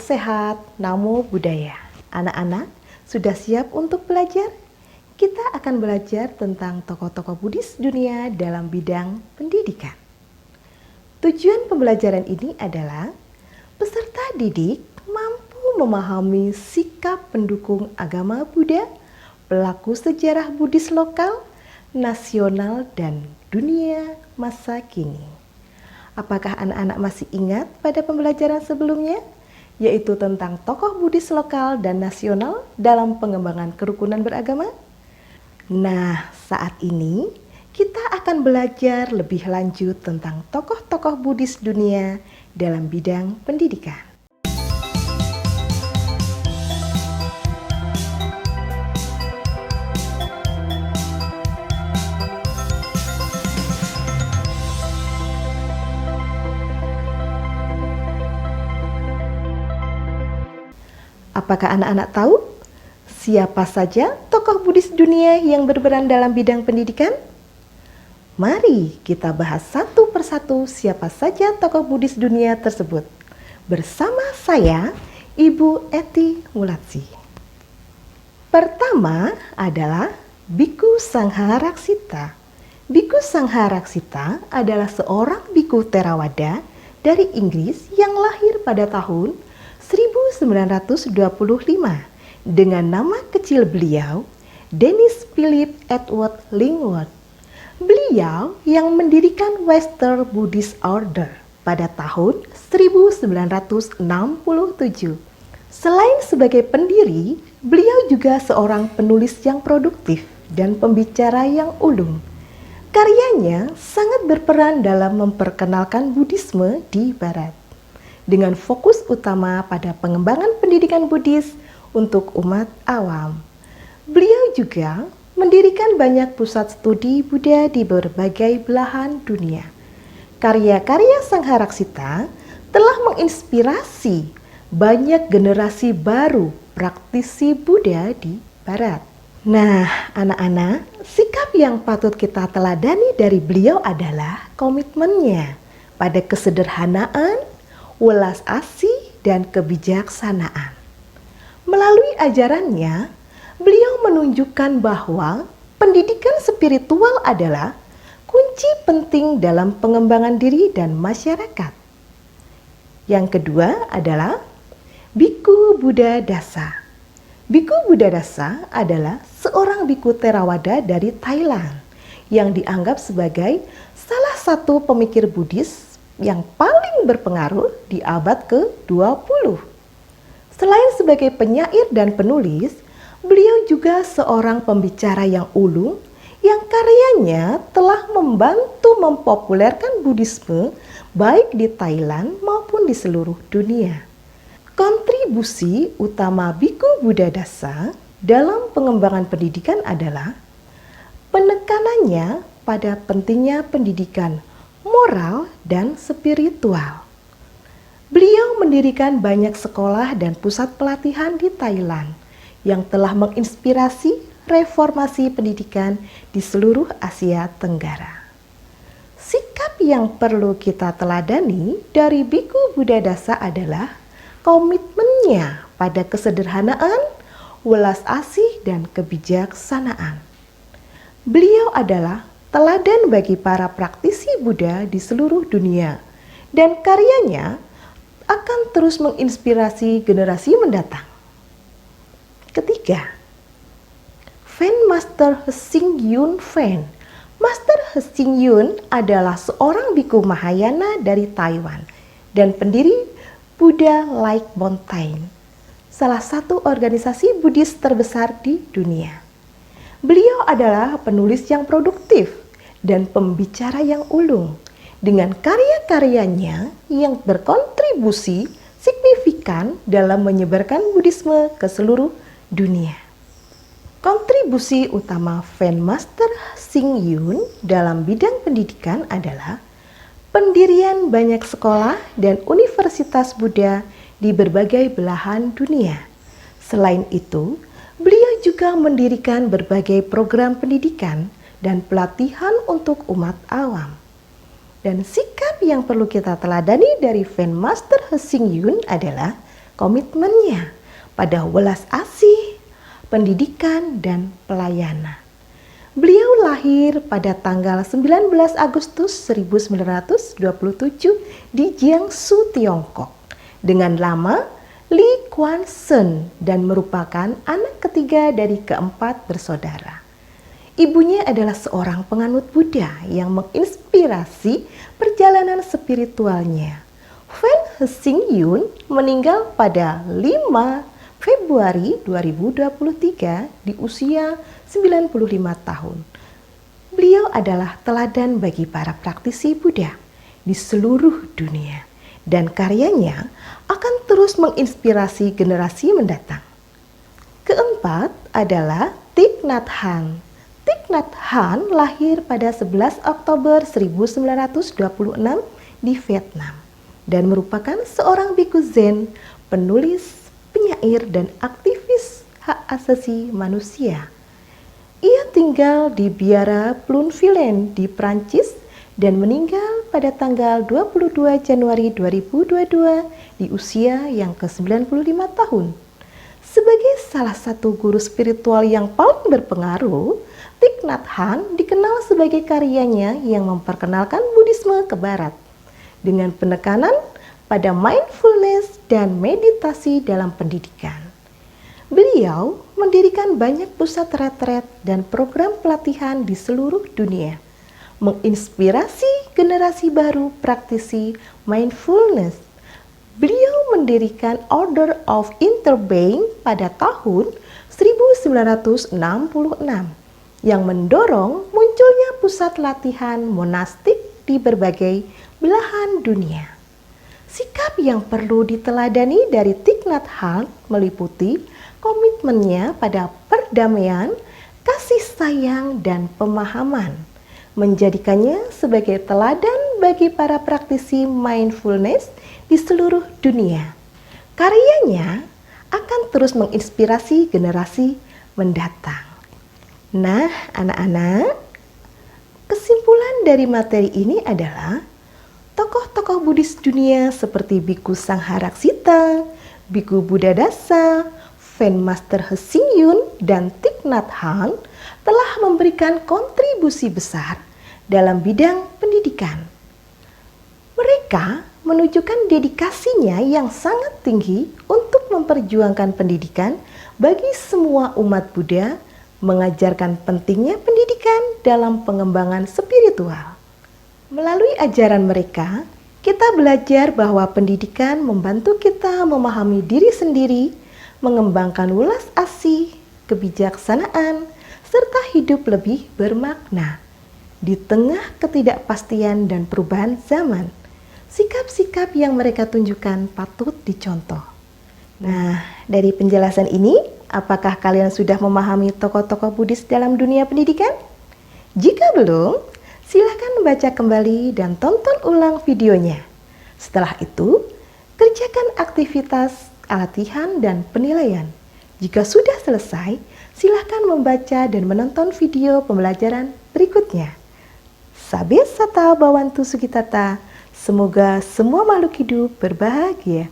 sehat, namo buddhaya. Anak-anak, sudah siap untuk belajar? Kita akan belajar tentang tokoh-tokoh Buddhis dunia dalam bidang pendidikan. Tujuan pembelajaran ini adalah peserta didik mampu memahami sikap pendukung agama Buddha, pelaku sejarah Buddhis lokal, nasional, dan dunia masa kini. Apakah anak-anak masih ingat pada pembelajaran sebelumnya? Yaitu tentang tokoh Buddhis lokal dan nasional dalam pengembangan kerukunan beragama? Nah, saat ini kita akan belajar lebih lanjut tentang tokoh-tokoh Buddhis dunia dalam bidang pendidikan. Apakah anak-anak tahu siapa saja tokoh Buddhis dunia yang berperan dalam bidang pendidikan? Mari kita bahas satu persatu siapa saja tokoh Buddhis dunia tersebut. Bersama saya, Ibu Eti Mulatsi. Pertama adalah Bhikkhu Sangharaksita. Bhikkhu Sangharaksita adalah seorang bhikkhu Theravada dari Inggris yang lahir pada tahun 1925 dengan nama kecil beliau Dennis Philip Edward Lingworth. Beliau yang mendirikan Western Buddhist Order pada tahun 1967. Selain sebagai pendiri, beliau juga seorang penulis yang produktif dan pembicara yang ulung. Karyanya sangat berperan dalam memperkenalkan Buddhisme di Barat, dengan fokus utama pada pengembangan pendidikan Buddhis untuk umat awam. Beliau juga mendirikan banyak pusat studi Buddha di berbagai belahan dunia. Karya-karya Sangharaksita telah menginspirasi banyak generasi baru praktisi Buddha di Barat. Nah, anak-anak, sikap yang patut kita teladani dari beliau adalah komitmennya pada kesederhanaan, welas asih, dan kebijaksanaan. Melalui ajarannya, beliau menunjukkan bahwa pendidikan spiritual adalah kunci penting dalam pengembangan diri dan masyarakat. Yang kedua adalah Bhikkhu Buddhadasa. Bhikkhu Buddhadasa adalah seorang bhikkhu Theravada dari Thailand yang dianggap sebagai salah satu pemikir Buddhis yang paling berpengaruh di abad ke-20. Selain sebagai penyair dan penulis, beliau juga seorang pembicara yang ulung yang karyanya telah membantu mempopulerkan Buddhisme baik di Thailand maupun di seluruh dunia. Kontribusi utama Bhikkhu Buddhadasa dalam pengembangan pendidikan adalah penekanannya pada pentingnya pendidikan moral dan spiritual. Beliau mendirikan banyak sekolah dan pusat pelatihan di Thailand yang telah menginspirasi reformasi pendidikan di seluruh Asia Tenggara. Sikap yang perlu kita teladani dari Bhikkhu Buddhadasa adalah komitmennya pada kesederhanaan, welas asih, dan kebijaksanaan. Beliau adalah teladan bagi para praktisi Buddha di seluruh dunia, dan karyanya akan terus menginspirasi generasi mendatang. Ketiga, Fen Master Hsing Yun Fen. Master Hsing Yun adalah seorang bhikkhu Mahayana dari Taiwan dan pendiri Buddha Light Mountain, salah satu organisasi Buddhis terbesar di dunia. Beliau adalah penulis yang produktif dan pembicara yang ulung, dengan karya-karyanya yang berkontribusi signifikan dalam menyebarkan Buddhisme ke seluruh dunia. Kontribusi utama Fen Master Hsing Yun dalam bidang pendidikan adalah pendirian banyak sekolah dan universitas Buddha di berbagai belahan dunia. Selain itu, beliau juga mendirikan berbagai program pendidikan dan pelatihan untuk umat awam. Dan sikap yang perlu kita teladani dari Fen Master Hsing Yun adalah komitmennya pada welas asih, pendidikan, dan pelayanan. Beliau lahir pada tanggal 19 Agustus 1927 di Jiangsu, Tiongkok, dengan nama Li Kuan Sheng dan merupakan anak ketiga dari keempat bersaudara. Ibunya adalah seorang penganut Buddha yang menginspirasi perjalanan spiritualnya. Fen Hsing-yun meninggal pada 5 Februari 2023 di usia 95 tahun. Beliau adalah teladan bagi para praktisi Buddha di seluruh dunia dan karyanya akan terus menginspirasi generasi mendatang. Keempat adalah Thich Nhat Hanh. Thich Nhat Hanh lahir pada 11 Oktober 1926 di Vietnam dan merupakan seorang biku Zen, penulis, penyair, dan aktivis hak asasi manusia. Ia tinggal di Biara Plunvillain di Prancis dan meninggal pada tanggal 22 Januari 2022 di usia yang ke-95 tahun. Sebagai salah satu guru spiritual yang paling berpengaruh, Thich Nhat Hanh dikenal sebagai karyanya yang memperkenalkan Buddhisme ke Barat dengan penekanan pada mindfulness dan meditasi dalam pendidikan. Beliau mendirikan banyak pusat retret dan program pelatihan di seluruh dunia, menginspirasi generasi baru praktisi mindfulness. Beliau mendirikan Order of Interbeing pada tahun 1966 yang mendorong munculnya pusat latihan monastik di berbagai belahan dunia. Sikap yang perlu diteladani dari Thich Nhat Hanh meliputi komitmennya pada perdamaian, kasih sayang, dan pemahaman, menjadikannya sebagai teladan bagi para praktisi mindfulness di seluruh dunia. Karyanya akan terus menginspirasi generasi mendatang. Nah, anak-anak, kesimpulan dari materi ini adalah tokoh-tokoh Buddhis dunia seperti Biku Sangharaksita, Biku Buddhadasa, Fen Master Hsing-yun, dan Thich Nhat Hanh telah memberikan kontribusi besar dalam bidang pendidikan. Mereka menunjukkan dedikasinya yang sangat tinggi untuk memperjuangkan pendidikan bagi semua umat Buddha, mengajarkan pentingnya pendidikan dalam pengembangan spiritual. Melalui ajaran mereka, kita belajar bahwa pendidikan membantu kita memahami diri sendiri, mengembangkan welas asih, kebijaksanaan, serta hidup lebih bermakna. Di tengah ketidakpastian dan perubahan zaman, sikap-sikap yang mereka tunjukkan patut dicontoh. Nah, dari penjelasan ini, apakah kalian sudah memahami tokoh-tokoh Buddhis dalam dunia pendidikan? Jika belum, silakan baca kembali dan tonton ulang videonya. Setelah itu, kerjakan aktivitas latihan dan penilaian. Jika sudah selesai, silakan membaca dan menonton video pembelajaran berikutnya. Sabe Sata Bawantu Sugitata, semoga semua makhluk hidup berbahagia.